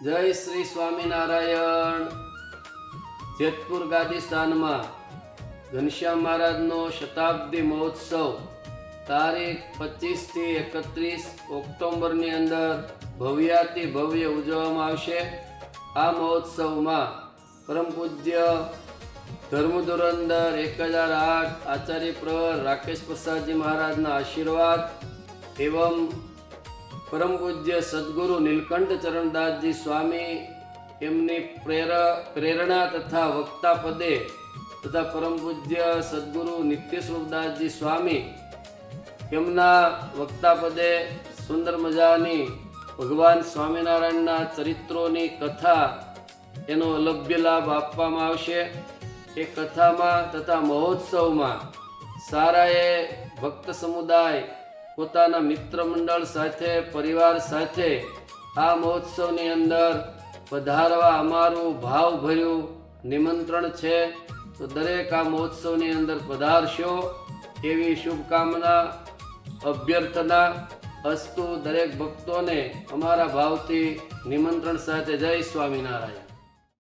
જય શ્રી સ્વામિનારાયણ। જેતપુર ગાદી સ્થાનમાં ઘનશ્યામ મહારાજનો શતાબ્દી મહોત્સવ તારીખ 25 થી 31 ઓક્ટોબરની અંદર ભવ્યાતિ ભવ્ય ઉજવવામાં આવશે। આ મહોત્સવમાં પરમ પૂજ્ય ધર્મધુરંદર 1008 આચાર્ય પ્રવર રાકેશ પ્રસાદજી મહારાજના આશીર્વાદ એવं પરમ પૂજ્ય સદગુરુ નીલકંઠ ચરણદાસજી સ્વામી એમની પ્રેરણા તથા વક્તા પદે તથા પરમ પૂજ્ય સદગુરુ નિત્યસ્વરૂપદાસજી સ્વામી એમના વક્તા પદે સુંદર મજાની ભગવાન સ્વામિનારાયણના ચરિત્રોની કથા એનો અલભ્ય લાભ આપવામાં આવશે। એ કથામાં તથા મહોત્સવમાં સારાએ ભક્ત સમુદાય પોતાના મિત્ર મંડળ સાથે પરિવાર સાથે આ મહોત્સવની અંદર પધારવા અમારું ભાવભર્યું નિમંત્રણ છે। તો દરેક આ મહોત્સવની અંદર પધારશો એવી શુભકામના અભ્યર્થના અસ્તુ। દરેક ભક્તોને અમારા ભાવથી નિમંત્રણ સાથે જય સ્વામિનારાયણ।